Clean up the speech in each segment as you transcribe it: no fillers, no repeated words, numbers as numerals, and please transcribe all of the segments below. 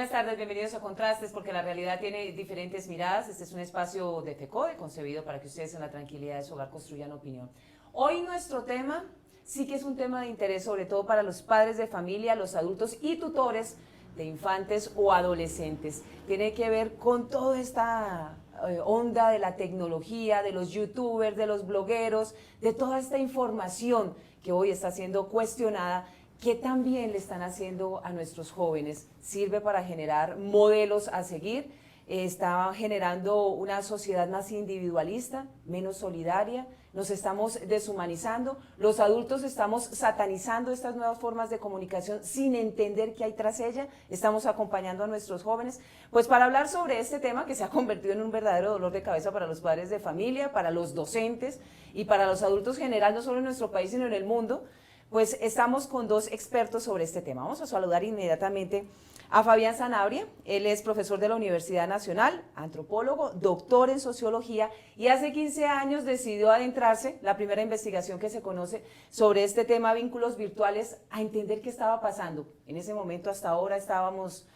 buenas tardes, bienvenidos a Contrastes, porque la realidad tiene diferentes miradas. Este es un espacio de FECODE concebido para que ustedes en la tranquilidad de su hogar construyan opinión. Hoy nuestro tema sí que es un tema de interés, sobre todo para los padres de familia, los adultos y tutores de infantes o adolescentes. Tiene que ver con toda esta onda de la tecnología, de los youtubers, de los blogueros, de toda esta información que hoy está siendo cuestionada. ¿Qué también le están haciendo a nuestros jóvenes? ¿Sirve para generar modelos a seguir? ¿Está generando una sociedad más individualista, menos solidaria? ¿Nos estamos deshumanizando? ¿Los adultos estamos satanizando estas nuevas formas de comunicación sin entender qué hay tras ella? ¿Estamos acompañando a nuestros jóvenes? Pues para hablar sobre este tema que se ha convertido en un verdadero dolor de cabeza para los padres de familia, para los docentes y para los adultos general, no solo en nuestro país sino en el mundo, pues estamos con dos expertos sobre este tema. Vamos a saludar inmediatamente a Fabián Sanabria. Él es profesor de la Universidad Nacional, antropólogo, doctor en sociología, y hace 15 años decidió adentrarse, la primera investigación que se conoce sobre este tema, vínculos virtuales, a entender qué estaba pasando. En ese momento hasta ahora estábamos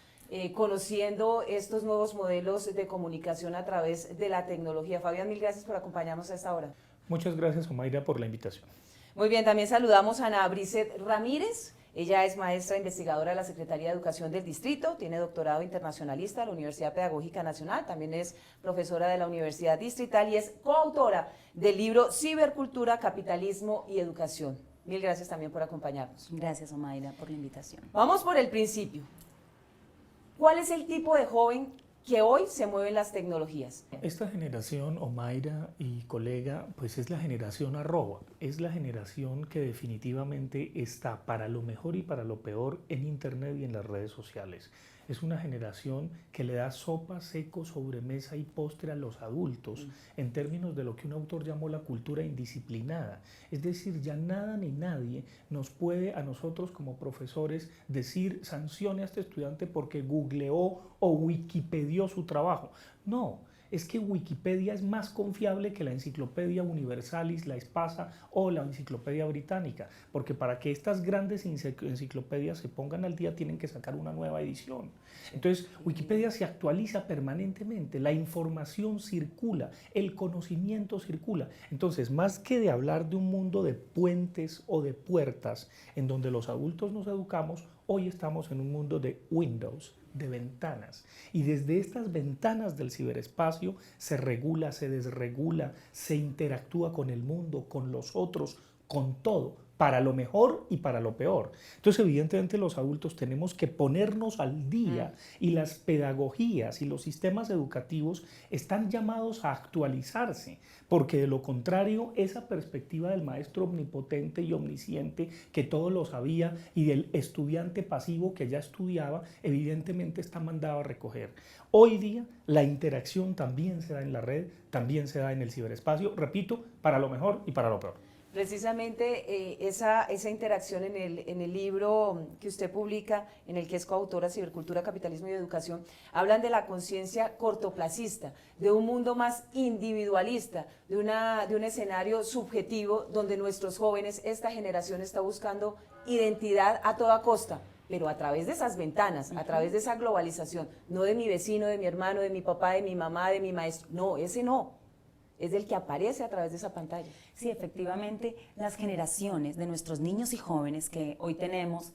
conociendo estos nuevos modelos de comunicación a través de la tecnología. Fabián, mil gracias por acompañarnos a esta hora. Muchas gracias, Omaira, por la invitación. Muy bien, también saludamos a Ana Bricet Ramírez. Ella es maestra investigadora de la Secretaría de Educación del Distrito, tiene doctorado internacionalista de la Universidad Pedagógica Nacional, también es profesora de la Universidad Distrital y es coautora del libro Cibercultura, Capitalismo y Educación. Mil gracias también por acompañarnos. Gracias, Omaira, por la invitación. Vamos por el principio. ¿Cuál es el tipo de joven que hoy se mueven las tecnologías? Esta generación, Omaira y colega, pues es la generación arroba, es la generación que definitivamente está para lo mejor y para lo peor en internet y en las redes sociales. Es una generación que le da sopa, seco, sobremesa y postre a los adultos en términos de lo que un autor llamó la cultura indisciplinada. Es decir, ya nada ni nadie nos puede a nosotros como profesores decir sancione a este estudiante porque googleó o wikipedió su trabajo. No. Es que Wikipedia es más confiable que la Enciclopedia Universalis, la Espasa o la Enciclopedia Británica, porque para que estas grandes enciclopedias se pongan al día tienen que sacar una nueva edición. Entonces, Wikipedia se actualiza permanentemente, la información circula, el conocimiento circula. Entonces, más que de hablar de un mundo de puentes o de puertas en donde los adultos nos educamos, hoy estamos en un mundo de windows, de ventanas, y desde estas ventanas del ciberespacio se regula, se desregula, se interactúa con el mundo, con los otros, con todo, para lo mejor y para lo peor. Entonces, evidentemente, los adultos tenemos que ponernos al día y las pedagogías y los sistemas educativos están llamados a actualizarse, porque de lo contrario, esa perspectiva del maestro omnipotente y omnisciente que todo lo sabía y del estudiante pasivo que ya estudiaba, evidentemente está mandado a recoger. Hoy día, la interacción también se da en la red, también se da en el ciberespacio, repito, para lo mejor y para lo peor. Precisamente esa interacción en el libro que usted publica, en el que es coautora, Cibercultura, Capitalismo y Educación, hablan de la conciencia cortoplacista, de un mundo más individualista, de un escenario subjetivo donde nuestros jóvenes, esta generación está buscando identidad a toda costa, pero a través de esas ventanas, a través de esa globalización, no de mi vecino, de mi hermano, de mi papá, de mi mamá, de mi maestro, no, ese no. Es del que aparece a través de esa pantalla. Sí, efectivamente, las generaciones de nuestros niños y jóvenes que hoy tenemos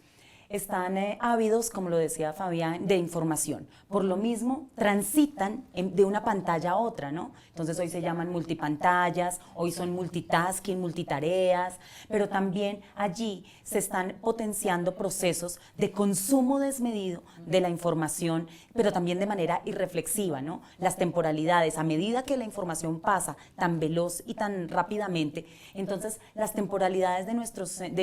están ávidos, como lo decía Fabián, de información. Por lo mismo, transitan de una pantalla a otra, ¿no? Entonces hoy se llaman multipantallas, hoy son multitasking, multitareas, pero también allí se están potenciando procesos de consumo desmedido de la información, pero también de manera irreflexiva, ¿no? Las temporalidades, a medida que la información pasa tan veloz y tan rápidamente, entonces las temporalidades de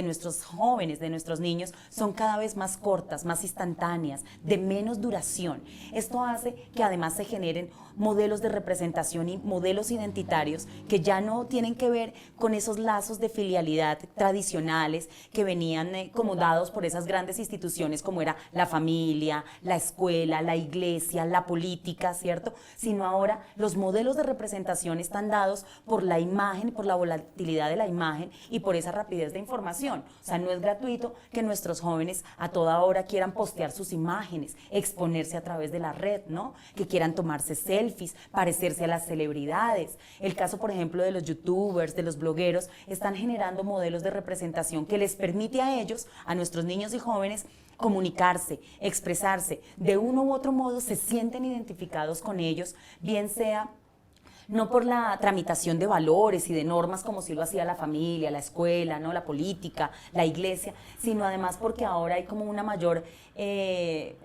nuestros jóvenes, de nuestros niños, son cada vez más cortas, más instantáneas, de menos duración. Esto hace que además se generen modelos de representación y modelos identitarios que ya no tienen que ver con esos lazos de filialidad tradicionales que venían como dados por esas grandes instituciones como era la familia, la escuela, la iglesia, la política, ¿cierto? Sino ahora los modelos de representación están dados por la imagen, por la volatilidad de la imagen y por esa rapidez de información. O sea, no es gratuito que nuestros jóvenes a toda hora quieran postear sus imágenes, exponerse a través de la red, ¿no? Que quieran tomarse selfies, parecerse a las celebridades. El caso, por ejemplo, de los youtubers, de los blogueros, están generando modelos de representación que les permite a ellos, a nuestros niños y jóvenes, comunicarse, expresarse. De uno u otro modo se sienten identificados con ellos, bien sea no por la tramitación de valores y de normas como si lo hacía la familia, la escuela, ¿no? La política, la iglesia, sino además porque ahora hay como una mayor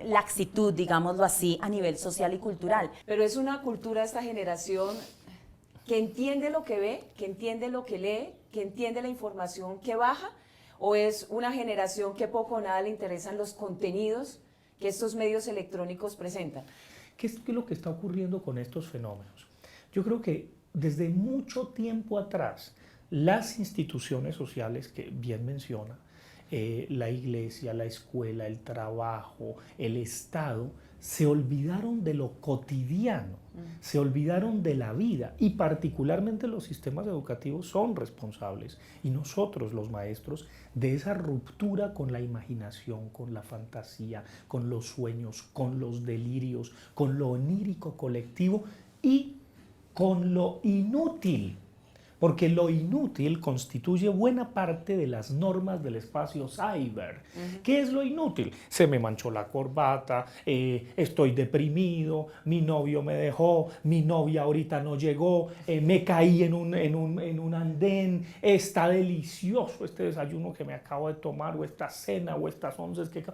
laxitud, digámoslo así, a nivel social y cultural. Pero es una cultura esta generación que entiende lo que ve, que entiende lo que lee, que entiende la información que baja, o es una generación que poco o nada le interesan los contenidos que estos medios electrónicos presentan. ¿Qué es lo que está ocurriendo con estos fenómenos? Yo creo que desde mucho tiempo atrás, las instituciones sociales que bien menciona, la iglesia, la escuela, el trabajo, el Estado, se olvidaron de lo cotidiano, se olvidaron de la vida y particularmente los sistemas educativos son responsables y nosotros los maestros de esa ruptura con la imaginación, con la fantasía, con los sueños, con los delirios, con lo onírico colectivo y con lo inútil, porque lo inútil constituye buena parte de las normas del espacio cyber. ¿Qué es lo inútil? Se me manchó la corbata, estoy deprimido, mi novio me dejó, mi novia ahorita no llegó, me caí en un andén, está delicioso este desayuno que me acabo de tomar, o esta cena, o estas onces que...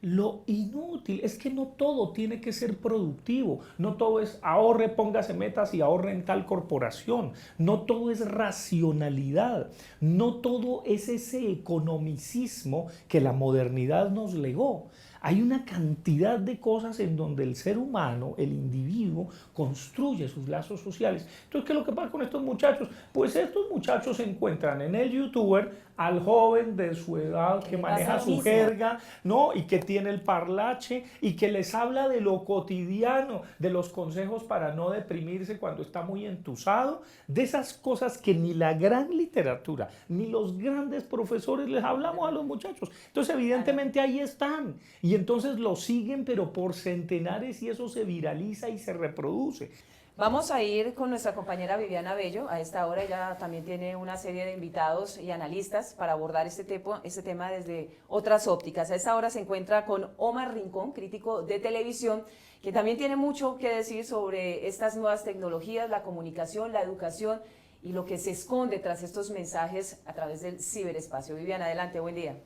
Lo inútil es que no todo tiene que ser productivo, no todo es ahorre, póngase metas y ahorre en tal corporación, no todo es racionalidad, no todo es ese economicismo que la modernidad nos legó. Hay una cantidad de cosas en donde el ser humano, el individuo, construye sus lazos sociales. Entonces, ¿qué es lo que pasa con estos muchachos? Pues estos muchachos se encuentran en el youtuber al joven de su edad que maneja su jerga, ¿no? Y que tiene el parlache y que les habla de lo cotidiano, de los consejos para no deprimirse cuando está muy entusado, de esas cosas que ni la gran literatura, ni los grandes profesores les hablamos a los muchachos. Entonces, evidentemente ahí están. Y entonces lo siguen, pero por centenares, y eso se viraliza y se reproduce. Vamos a ir con nuestra compañera Viviana Bello. A esta hora ella también tiene una serie de invitados y analistas para abordar este tema desde otras ópticas. A esta hora se encuentra con Omar Rincón, crítico de televisión, que también tiene mucho que decir sobre estas nuevas tecnologías, la comunicación, la educación y lo que se esconde tras estos mensajes a través del ciberespacio. Viviana, adelante, buen día.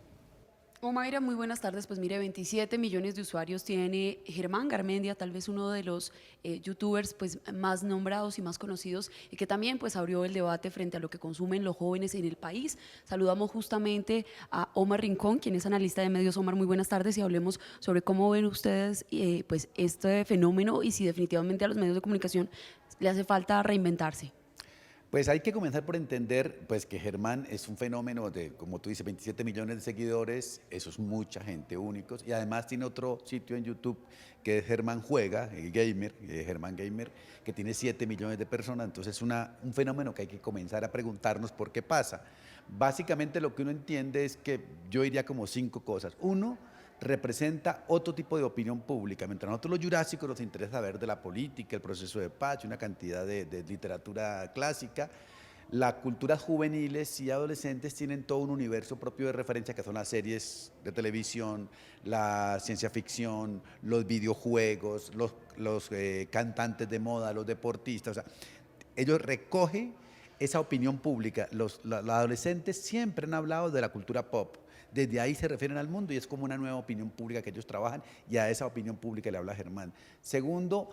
Mayra, muy buenas tardes. Pues mire, 27 millones de usuarios tiene Germán Garmendia, tal vez uno de los youtubers pues, más nombrados y más conocidos, y que también pues, abrió el debate frente a lo que consumen los jóvenes en el país. Saludamos justamente a Omar Rincón, quien es analista de medios. Omar, muy buenas tardes, y hablemos sobre cómo ven ustedes pues, este fenómeno y si definitivamente a los medios de comunicación le hace falta reinventarse. Pues hay que comenzar por entender pues, que Germán es un fenómeno de, como tú dices, 27 millones de seguidores, eso es mucha gente, únicos, y además tiene otro sitio en YouTube que es Germán Juega, Germán Gamer, que tiene 7 millones de personas, entonces es un fenómeno que hay que comenzar a preguntarnos por qué pasa. Básicamente lo que uno entiende es que yo diría como 5 cosas. Uno, representa otro tipo de opinión pública. Mientras a nosotros los jurásicos nos interesa saber de la política, el proceso de paz, una cantidad de literatura clásica, las culturas juveniles y adolescentes tienen todo un universo propio de referencia que son las series de televisión, la ciencia ficción, los videojuegos, los cantantes de moda, los deportistas. O sea, ellos recogen esa opinión pública. Los adolescentes siempre han hablado de la cultura pop. Desde ahí se refieren al mundo y es como una nueva opinión pública que ellos trabajan, y a esa opinión pública le habla Germán. Segundo,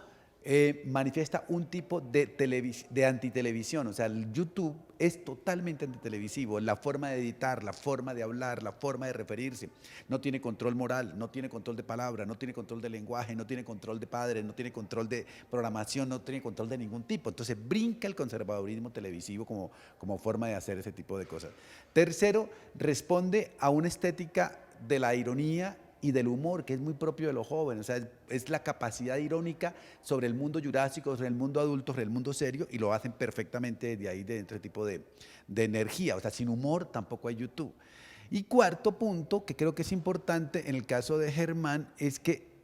manifiesta un tipo de antitelevisión. O sea, el YouTube es totalmente antitelevisivo. La forma de editar, la forma de hablar, la forma de referirse. No tiene control moral, no tiene control de palabra, no tiene control de lenguaje, no tiene control de padres, no tiene control de programación, no tiene control de ningún tipo. Entonces brinca el conservadurismo televisivo como forma de hacer ese tipo de cosas. Tercero, responde a una estética de la ironía y del humor, que es muy propio de los jóvenes. O sea, es la capacidad irónica sobre el mundo jurásico, sobre el mundo adulto, sobre el mundo serio, y lo hacen perfectamente de ahí, de este tipo de energía. O sea, sin humor tampoco hay YouTube. Y cuarto punto, que creo que es importante en el caso de Germán, es que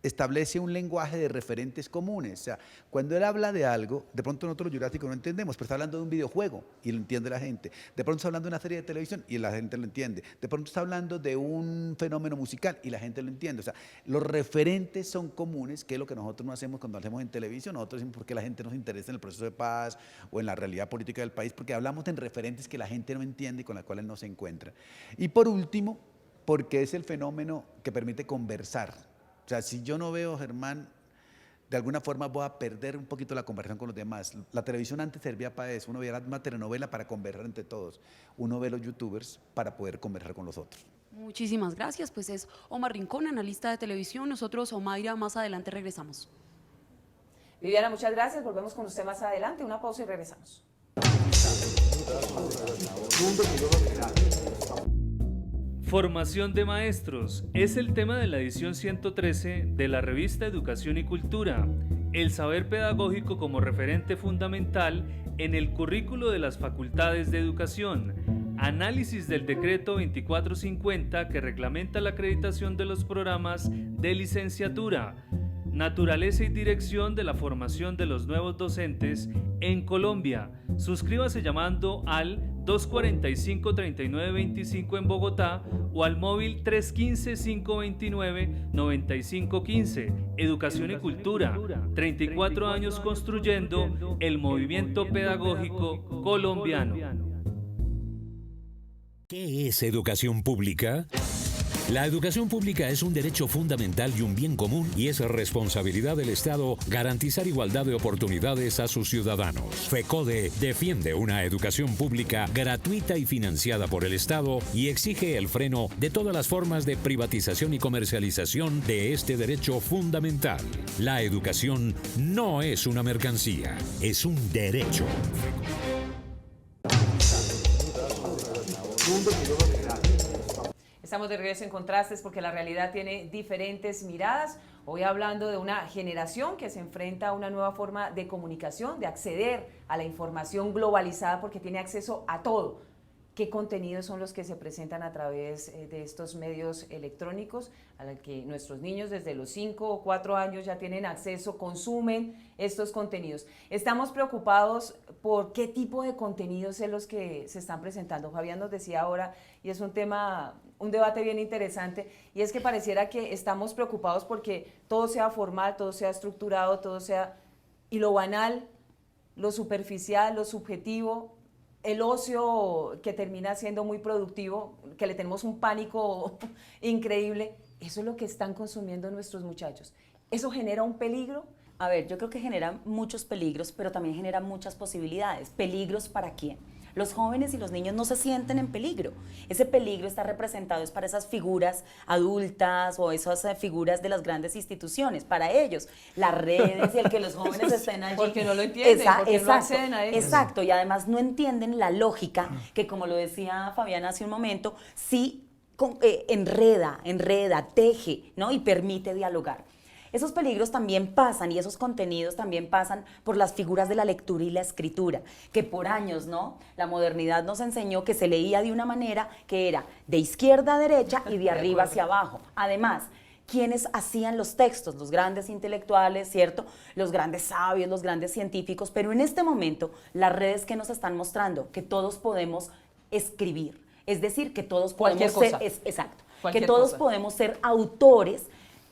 establece un lenguaje de referentes comunes. O sea, cuando él habla de algo, de pronto nosotros los jurásicos no entendemos, pero está hablando de un videojuego y lo entiende la gente. De pronto está hablando de una serie de televisión y la gente lo entiende. De pronto está hablando de un fenómeno musical y la gente lo entiende. O sea, los referentes son comunes, que es lo que nosotros no hacemos cuando hacemos en televisión. Nosotros decimos porque la gente nos interesa en el proceso de paz o en la realidad política del país, porque hablamos en referentes que la gente no entiende y con las cuales no se encuentra. Y por último, porque es el fenómeno que permite conversar. O sea, si yo no veo, Germán, de alguna forma voy a perder un poquito la conversación con los demás. La televisión antes servía para eso. Uno veía una telenovela para conversar entre todos. Uno ve los youtubers para poder conversar con los otros. Muchísimas gracias, pues es Omar Rincón, analista de televisión. Nosotros, Omaira, más adelante regresamos. Viviana, muchas gracias. Volvemos con usted más adelante. Una pausa y regresamos. Formación de maestros es el tema de la edición 113 de la revista Educación y Cultura. El saber pedagógico como referente fundamental en el currículo de las facultades de educación. Análisis del decreto 2450 que reglamenta la acreditación de los programas de licenciatura. Naturaleza y dirección de la formación de los nuevos docentes en Colombia. Suscríbase llamando al 245-3925 en Bogotá o al móvil 315-529-9515. Educación y Cultura, 34 años construyendo el movimiento pedagógico colombiano. ¿Qué es educación pública? La educación pública es un derecho fundamental y un bien común y es responsabilidad del Estado garantizar igualdad de oportunidades a sus ciudadanos. FECODE defiende una educación pública gratuita y financiada por el Estado y exige el freno de todas las formas de privatización y comercialización de este derecho fundamental. La educación no es una mercancía, es un derecho. Estamos de regreso en Contrastes porque la realidad tiene diferentes miradas. Hoy hablando de una generación que se enfrenta a una nueva forma de comunicación, de acceder a la información globalizada porque tiene acceso a todo. ¿Qué contenidos son los que se presentan a través de estos medios electrónicos a los que nuestros niños desde los 5 o 4 años ya tienen acceso, consumen estos contenidos? Estamos preocupados por qué tipo de contenidos son los que se están presentando. Fabián nos decía ahora, y es un debate bien interesante, y es que pareciera que estamos preocupados porque todo sea formal, todo sea estructurado, todo sea, y lo banal, lo superficial, lo subjetivo, el ocio que termina siendo muy productivo, que le tenemos un pánico increíble, eso es lo que están consumiendo nuestros muchachos. ¿Eso genera un peligro? A ver, yo creo que genera muchos peligros, pero también genera muchas posibilidades. ¿Peligros para quién? Los jóvenes y los niños no se sienten en peligro. Ese peligro está representado es para esas figuras adultas o esas figuras de las grandes instituciones. Para ellos, las redes y el que los jóvenes estén allí. Porque no lo entienden, porque no acceden a ellos. Exacto, y además no entienden la lógica que, como lo decía Fabián hace un momento, sí enreda, teje, ¿no? Y permite dialogar. Esos peligros también pasan y esos contenidos también pasan por las figuras de la lectura y la escritura, que por años, ¿no? La modernidad nos enseñó que se leía de una manera que era de izquierda a derecha y de arriba hacia abajo. Además, ¿quiénes hacían los textos? Los grandes intelectuales, ¿cierto? Los grandes sabios, los grandes científicos, pero en este momento las redes que nos están mostrando que todos podemos escribir, es decir, que todos podemos ser, exacto, que todos podemos ser autores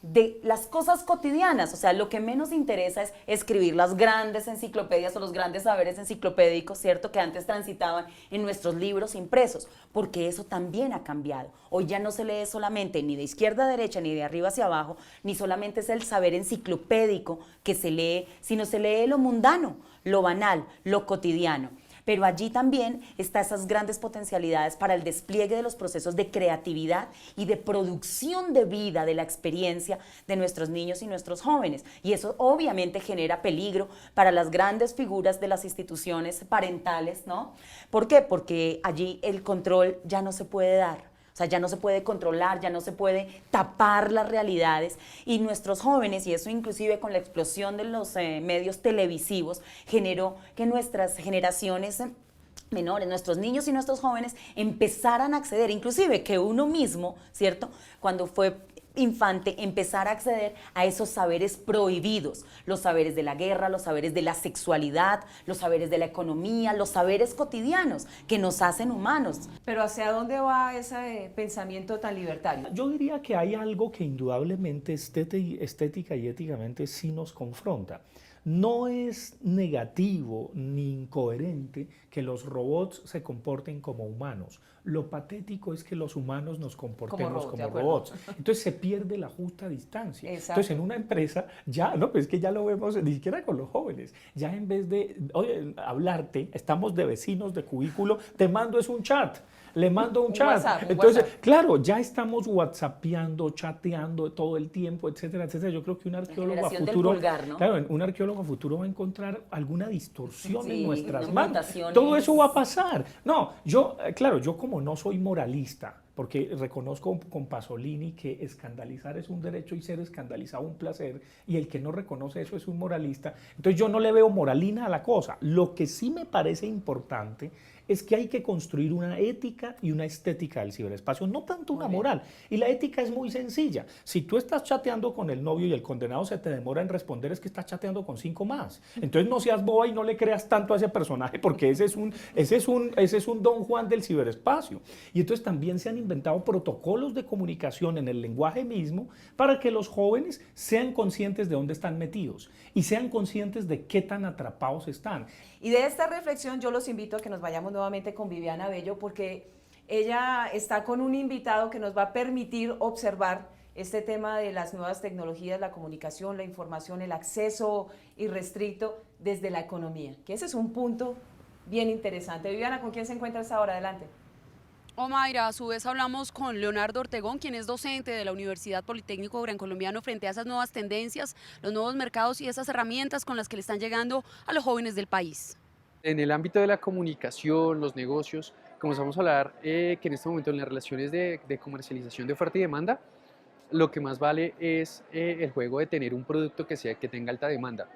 de las cosas cotidianas. O sea, lo que menos interesa es escribir las grandes enciclopedias o los grandes saberes enciclopédicos, ¿cierto?, que antes transitaban en nuestros libros impresos, porque eso también ha cambiado. Hoy ya no se lee solamente ni de izquierda a derecha, ni de arriba hacia abajo, ni solamente es el saber enciclopédico que se lee, sino se lee lo mundano, lo banal, lo cotidiano. Pero allí también están esas grandes potencialidades para el despliegue de los procesos de creatividad y de producción de vida, de la experiencia de nuestros niños y nuestros jóvenes. Y eso obviamente genera peligro para las grandes figuras de las instituciones parentales, ¿no? ¿Por qué? Porque allí el control ya no se puede dar. O sea, ya no se puede controlar, ya no se puede tapar las realidades, y nuestros jóvenes, y eso inclusive con la explosión de los medios televisivos, generó que nuestras generaciones menores, nuestros niños y nuestros jóvenes empezaran a acceder, inclusive que uno mismo, ¿cierto?, cuando fue infante, empezar a acceder a esos saberes prohibidos, los saberes de la guerra, los saberes de la sexualidad, los saberes de la economía, los saberes cotidianos que nos hacen humanos. Pero ¿hacia dónde va ese pensamiento tan libertario? Yo diría que hay algo que indudablemente estética y éticamente sí nos confronta. No es negativo ni incoherente que los robots se comporten como humanos. Lo patético es que los humanos nos comportemos como robots. Entonces se pierde la justa distancia. Exacto. Entonces en una empresa ya, no, pues es que ya lo vemos ni siquiera con los jóvenes. Ya en vez de, oye, hablarte, estamos de vecinos de cubículo, te mando es un chat. Le mando un chat. WhatsApp, Entonces, WhatsApp. claro, ya estamos whatsappeando, chateando todo el tiempo, etcétera, etcétera. Yo creo que un arqueólogo a generación del futuro, pulgar, ¿no? claro, un arqueólogo a futuro va a encontrar alguna distorsión Sí, en nuestras unas manos. mutaciones. Todo eso va a pasar. No, yo, claro, yo como no soy moralista, porque reconozco con Pasolini que escandalizar es un derecho y ser escandalizado un placer, y el que no reconoce eso es un moralista. Entonces yo no le veo moralina a la cosa. Lo que sí me parece importante es que hay que construir una ética y una estética del ciberespacio, no tanto una moral. Y la ética es muy sencilla. Si tú estás chateando con el novio y el condenado se te demora en responder, es que estás chateando con 5 más. Entonces no seas boba y no le creas tanto a ese personaje, porque ese es un Don Juan del ciberespacio. Y entonces también se han inventado protocolos de comunicación en el lenguaje mismo para que los jóvenes sean conscientes de dónde están metidos y sean conscientes de qué tan atrapados están. Y de esta reflexión yo los invito a que nos vayamos nuevamente con Viviana Bello, porque ella está con un invitado que nos va a permitir observar este tema de las nuevas tecnologías, la comunicación, la información, el acceso irrestricto desde la economía, que ese es un punto bien interesante. Viviana, ¿con quién se encuentra esta hora? Adelante. Mayra, a su vez hablamos con Leonardo Ortegón, quien es docente de la Universidad Politécnico Gran Colombiano, frente a esas nuevas tendencias, los nuevos mercados y esas herramientas con las que le están llegando a los jóvenes del país. En el ámbito de la comunicación, los negocios, comenzamos a hablar que en este momento en las relaciones de comercialización de oferta y demanda, lo que más vale es el juego de tener un producto que tenga alta demanda.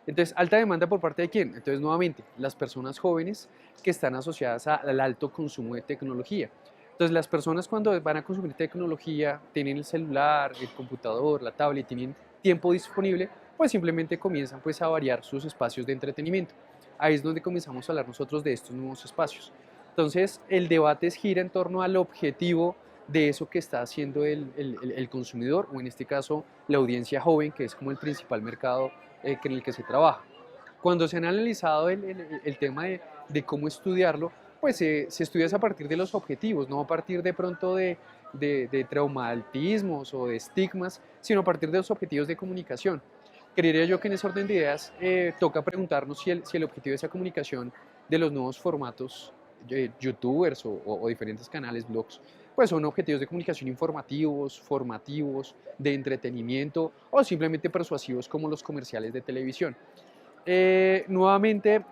Entonces, ¿alta demanda por parte de quién? Entonces, nuevamente, las personas jóvenes que están asociadas al alto consumo de tecnología. Entonces, las personas cuando van a consumir tecnología, tienen el celular, el computador, la tablet, tienen tiempo disponible, pues simplemente comienzan pues a variar sus espacios de entretenimiento. Ahí es donde comenzamos a hablar nosotros de estos nuevos espacios. Entonces, el debate gira en torno al objetivo de eso que está haciendo el consumidor, o en este caso, la audiencia joven, que es como el principal mercado en el que se trabaja. Cuando se han analizado el tema de cómo estudiarlo, pues se estudia a partir de los objetivos, no a partir de pronto de traumatismos o de estigmas, sino a partir de los objetivos de comunicación. Creería yo que en ese orden de ideas toca preguntarnos si el objetivo de esa comunicación de los nuevos formatos, youtubers o diferentes canales, blogs, pues son objetivos de comunicación informativos, formativos, de entretenimiento o simplemente persuasivos como los comerciales de televisión. Nuevamente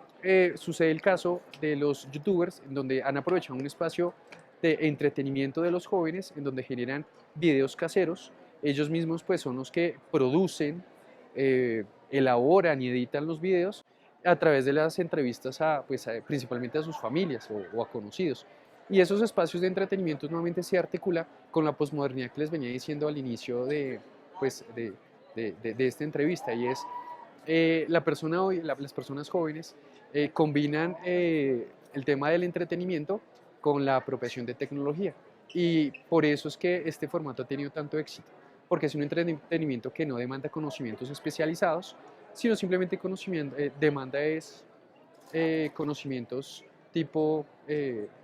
sucede el caso de los youtubers, en donde han aprovechado un espacio de entretenimiento de los jóvenes, en donde generan videos caseros. Ellos mismos pues son los que producen, elaboran y editan los videos a través de las entrevistas principalmente a sus familias o a conocidos. Y esos espacios de entretenimiento nuevamente se articula con la posmodernidad que les venía diciendo al inicio de esta entrevista, y es las personas jóvenes combinan el tema del entretenimiento con la apropiación de tecnología, y por eso es que este formato ha tenido tanto éxito, porque es un entretenimiento que no demanda conocimientos especializados, sino simplemente demanda conocimientos tipo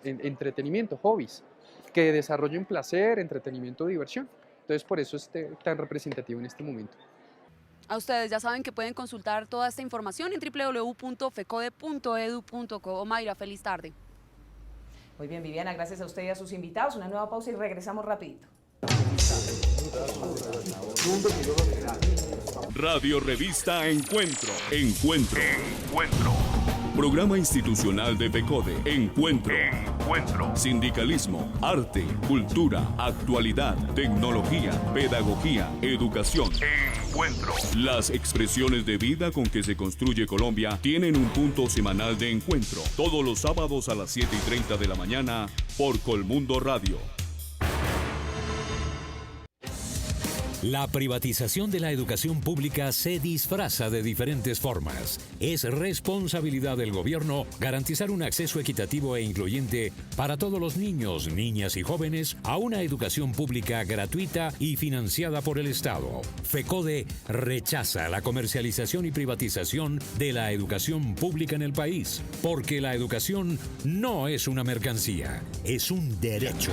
entretenimiento, hobbies, que desarrollen placer, entretenimiento, diversión. Entonces por eso es tan representativo en este momento. A ustedes ya saben que pueden consultar toda esta información en www.fecode.edu.co. Mayra, feliz tarde. Muy bien, Viviana, gracias a usted y a sus invitados. Una nueva pausa y regresamos rapidito. Radio Revista Encuentro. Encuentro. Programa institucional de FECODE. Encuentro. Sindicalismo, arte, cultura, actualidad, tecnología, pedagogía, educación. Encuentro. Las expresiones de vida con que se construye Colombia tienen un punto semanal de encuentro. Todos los sábados a las 7:30 de la mañana por Colmundo Radio. La privatización de la educación pública se disfraza de diferentes formas. Es responsabilidad del gobierno garantizar un acceso equitativo e incluyente para todos los niños, niñas y jóvenes a una educación pública gratuita y financiada por el Estado. FECODE rechaza la comercialización y privatización de la educación pública en el país, porque la educación no es una mercancía, es un derecho.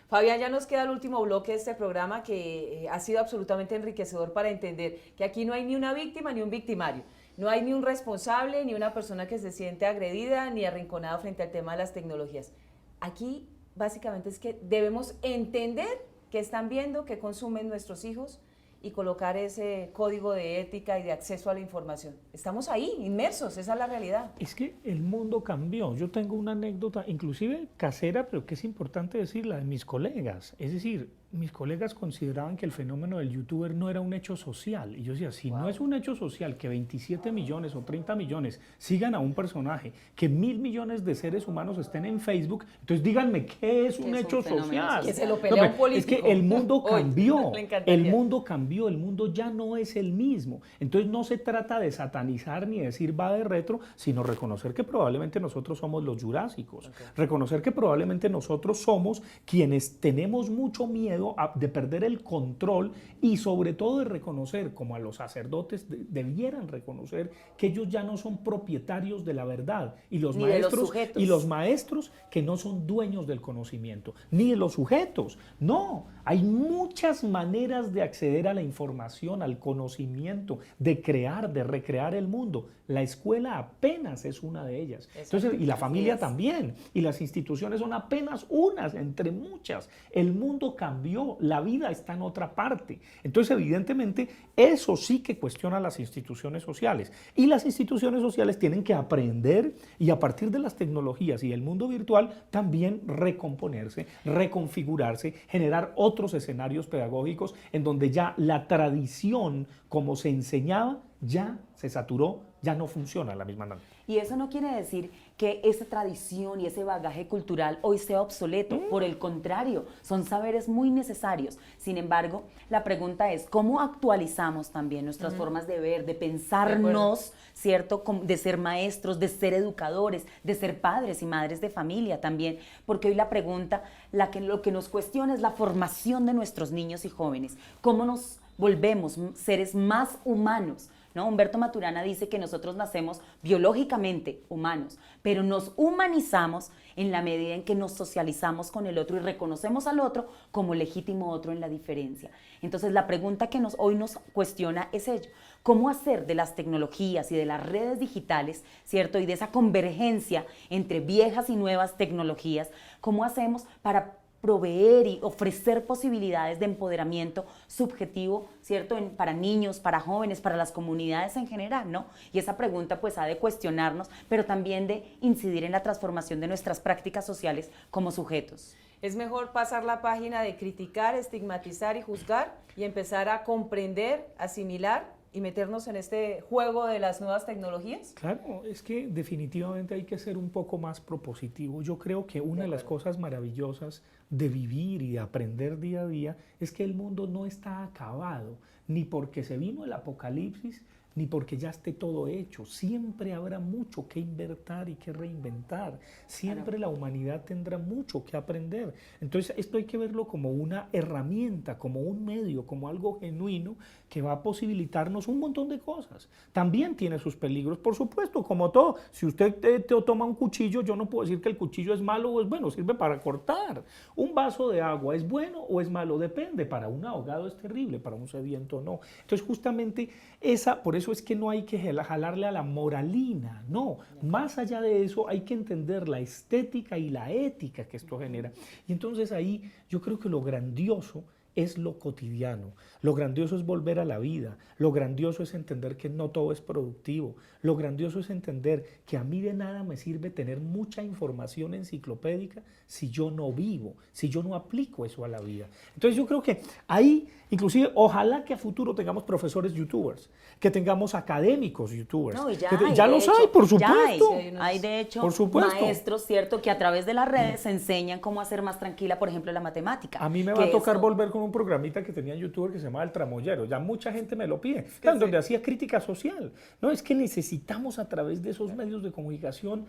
Fabián, ya nos queda el último bloque de este programa que ha sido absolutamente enriquecedor para entender que aquí no hay ni una víctima ni un victimario, no hay ni un responsable ni una persona que se siente agredida ni arrinconada frente al tema de las tecnologías. Aquí básicamente es que debemos entender qué están viendo, qué consumen nuestros hijos y colocar ese código de ética y de acceso a la información. Estamos ahí, inmersos, esa es la realidad. Es que el mundo cambió. Yo tengo una anécdota, inclusive casera, pero que es importante decirla, de mis colegas. Es decir, mis colegas consideraban que el fenómeno del youtuber no era un hecho social. Y yo decía, si no es un hecho social que 27 millones o 30 millones sigan a un personaje, que 1.000 millones de seres humanos estén en Facebook, entonces díganme, ¿qué es un hecho social? Que se lo pelea un político. Es que el mundo cambió, Le encantaría. el mundo cambió, el mundo ya no es el mismo. Entonces no se trata de satanizar ni decir va de retro, sino reconocer que probablemente nosotros somos los jurásicos, reconocer que probablemente nosotros somos quienes tenemos mucho miedo de perder el control y sobre todo de reconocer, como a los sacerdotes debieran reconocer, que ellos ya no son propietarios de la verdad y los Ni de los maestros sujetos. y los maestros que no son dueños del conocimiento, ni de los sujetos. No, hay muchas maneras de acceder a la información, al conocimiento, de crear, de recrear el mundo. La escuela apenas es una de ellas. Entonces, y la familia también, y las instituciones son apenas unas entre muchas. El mundo cambió, la vida está en otra parte. Entonces, evidentemente, eso sí que cuestiona las instituciones sociales. Y las instituciones sociales tienen que aprender y a partir de las tecnologías y el mundo virtual también recomponerse, reconfigurarse, generar otros escenarios pedagógicos en donde ya la tradición, como se enseñaba, ya se saturó, ya no funciona de la misma manera. Y eso no quiere decir que esa tradición y ese bagaje cultural hoy sea obsoleto. Por el contrario, son saberes muy necesarios. Sin embargo, la pregunta es, ¿cómo actualizamos también nuestras formas de ver, de pensarnos, ¿cierto? De ser maestros, de ser educadores, de ser padres y madres de familia también. Porque hoy la pregunta, lo que nos cuestiona es la formación de nuestros niños y jóvenes. ¿Cómo nos volvemos seres más humanos? ¿No? Humberto Maturana dice que nosotros nacemos biológicamente humanos, pero nos humanizamos en la medida en que nos socializamos con el otro y reconocemos al otro como legítimo otro en la diferencia. Entonces la pregunta que hoy nos cuestiona es ello. ¿Cómo hacer de las tecnologías y de las redes digitales, ¿cierto? Y de esa convergencia entre viejas y nuevas tecnologías, cómo hacemos para proveer y ofrecer posibilidades de empoderamiento subjetivo, ¿cierto? Para niños, para jóvenes, para las comunidades en general, ¿no? Y esa pregunta pues ha de cuestionarnos, pero también de incidir en la transformación de nuestras prácticas sociales como sujetos. Es mejor pasar la página de criticar, estigmatizar y juzgar y empezar a comprender, asimilar y meternos en este juego de las nuevas tecnologías. Claro, es que definitivamente hay que ser un poco más propositivo. Yo creo que una de las cosas maravillosas de vivir y de aprender día a día es que el mundo no está acabado, ni porque se vino el apocalipsis, ni porque ya esté todo hecho. Siempre habrá mucho que inventar y que reinventar. Siempre la humanidad tendrá mucho que aprender. Entonces esto hay que verlo como una herramienta, como un medio, como algo genuino que va a posibilitarnos un montón de cosas. También tiene sus peligros, por supuesto, como todo. Si usted te toma un cuchillo, yo no puedo decir que el cuchillo es malo o es bueno, sirve para cortar. Un vaso de agua es bueno o es malo, depende. Para un ahogado es terrible, para un sediento no. Entonces justamente por eso es que no hay que jalarle a la moralina, no. Más allá de eso hay que entender la estética y la ética que esto genera. Y entonces ahí yo creo que lo grandioso es lo cotidiano, lo grandioso es volver a la vida, lo grandioso es entender que no todo es productivo, lo grandioso es entender que a mí de nada me sirve tener mucha información enciclopédica si yo no vivo, si yo no aplico eso a la vida. Entonces yo creo que ahí, inclusive, ojalá que a futuro tengamos profesores youtubers, que tengamos académicos youtubers. No, y ya los hay, por supuesto. Hay de hecho por supuesto. maestros, ¿cierto?, que a través de las redes enseñan cómo hacer más tranquila, por ejemplo, la matemática. A mí me va a tocar volver con un programita que tenía en YouTube que se llamaba El Tramoyero. Ya mucha gente me lo pide. Claro, donde hacía crítica social. No, es que necesitamos a través de esos medios de comunicación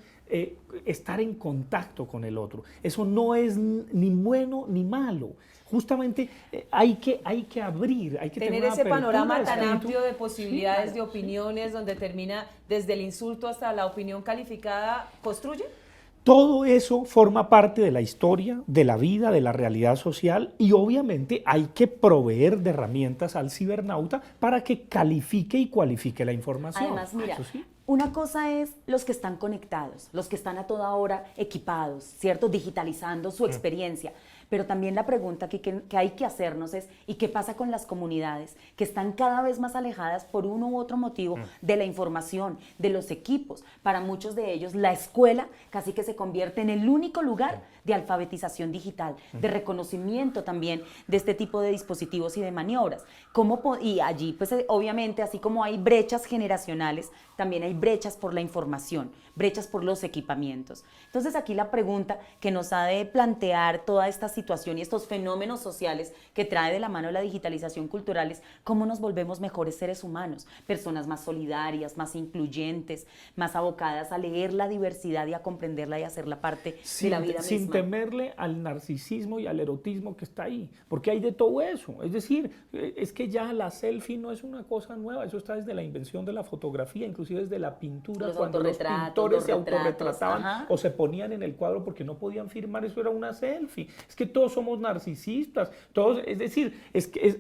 estar en contacto con el otro. Eso no es ni bueno ni malo. Justamente hay que abrir, hay que tener una ese panorama apertura de tan espíritu. amplio de posibilidades, de opiniones, donde termina desde el insulto hasta la opinión calificada, ¿construye? Todo eso forma parte de la historia, de la vida, de la realidad social y obviamente hay que proveer de herramientas al cibernauta para que califique y cualifique la información. Además, mira, Eso sí. una cosa es los que están conectados, los que están a toda hora equipados, ¿cierto?, digitalizando su experiencia. Pero también la pregunta que hay que hacernos es, ¿y qué pasa con las comunidades que están cada vez más alejadas por uno u otro motivo de la información, de los equipos? Para muchos de ellos, la escuela casi que se convierte en el único lugar de alfabetización digital, de reconocimiento también de este tipo de dispositivos y de maniobras. Y allí, pues obviamente, así como hay brechas generacionales, también hay brechas por la información, brechas por los equipamientos. Entonces aquí la pregunta que nos ha de plantear toda esta situación y estos fenómenos sociales que trae de la mano la digitalización cultural es cómo nos volvemos mejores seres humanos, personas más solidarias, más incluyentes, más abocadas a leer la diversidad y a comprenderla y a hacerla parte de la vida sin misma. temerle al narcisismo y al erotismo que está ahí, porque hay de todo eso. Es decir, es que ya la selfie no es una cosa nueva, eso está desde la invención de la fotografía, inclusive desde la pintura, cuando los pintores se autorretrataban o se ponían en el cuadro porque no podían firmar, eso era una selfie. Es que todos somos narcisistas, todos, es decir,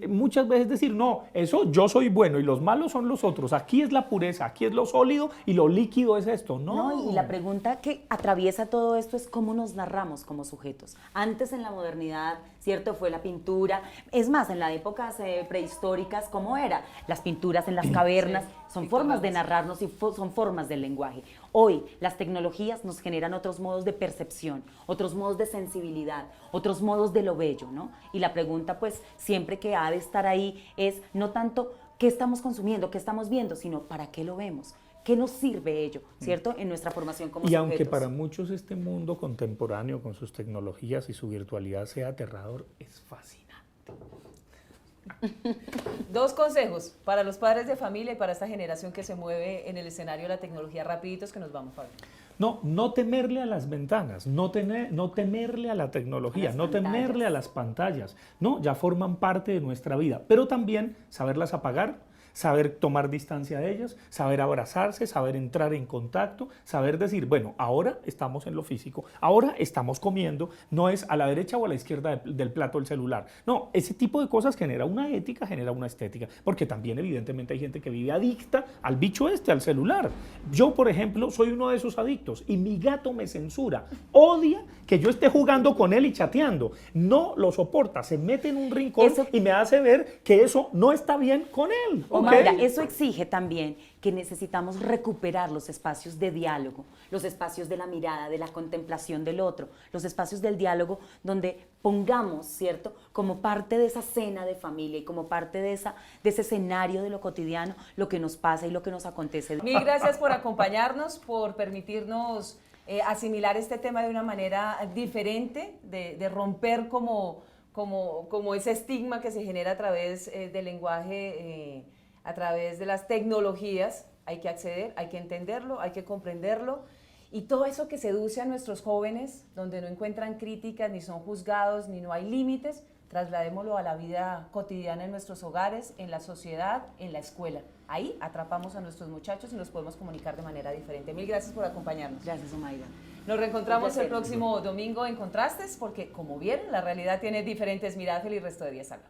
muchas veces decir, no, eso yo soy bueno y los malos son los otros, aquí es la pureza, aquí es lo sólido y lo líquido es esto, no. Y la pregunta que atraviesa todo esto es cómo nos narramos como sujetos. Antes en la modernidad, ¿cierto?, fue la pintura. Es más, en las épocas prehistóricas, ¿cómo era? Las pinturas en las cavernas son formas de narrarnos y son formas del lenguaje. Hoy las tecnologías nos generan otros modos de percepción, otros modos de sensibilidad, otros modos de lo bello, ¿no? Y la pregunta, pues, siempre que ha de estar ahí es no tanto qué estamos consumiendo, qué estamos viendo, sino para qué lo vemos. ¿Qué nos sirve ello, cierto, en nuestra formación como sujetos? Y aunque para muchos este mundo contemporáneo con sus tecnologías y su virtualidad sea aterrador, es fascinante. Dos consejos para los padres de familia y para esta generación que se mueve en el escenario de la tecnología. Rapiditos que nos vamos, Fabio. No temerle a las ventanas, no temerle a la tecnología, no temerle a las pantallas. No, ya forman parte de nuestra vida, pero también saberlas apagar, saber tomar distancia de ellas, saber abrazarse, saber entrar en contacto, saber decir, bueno, ahora estamos en lo físico, ahora estamos comiendo, no es a la derecha o a la izquierda del plato del celular. No, ese tipo de cosas genera una ética, genera una estética, porque también evidentemente hay gente que vive adicta al bicho al celular. Yo, por ejemplo, soy uno de esos adictos y mi gato me censura, odia que yo esté jugando con él y chateando, no lo soporta, se mete en un rincón y me hace ver que eso no está bien con él. Mayra, eso exige también que necesitamos recuperar los espacios de diálogo, los espacios de la mirada, de la contemplación del otro, los espacios del diálogo donde pongamos, ¿cierto?, como parte de esa cena de familia y como parte de ese escenario de lo cotidiano, lo que nos pasa y lo que nos acontece. Mil gracias por acompañarnos, por permitirnos asimilar este tema de una manera diferente, de romper como ese estigma que se genera a través del lenguaje, a través de las tecnologías. Hay que acceder, hay que entenderlo, hay que comprenderlo. Y todo eso que seduce a nuestros jóvenes, donde no encuentran críticas, ni son juzgados, ni no hay límites, trasladémoslo a la vida cotidiana en nuestros hogares, en la sociedad, en la escuela. Ahí atrapamos a nuestros muchachos y nos podemos comunicar de manera diferente. Mil gracias por acompañarnos. Gracias, Omaira. Nos reencontramos el próximo domingo en Contrastes, porque como vieron, la realidad tiene diferentes miradas. Feliz resto de día. Salud.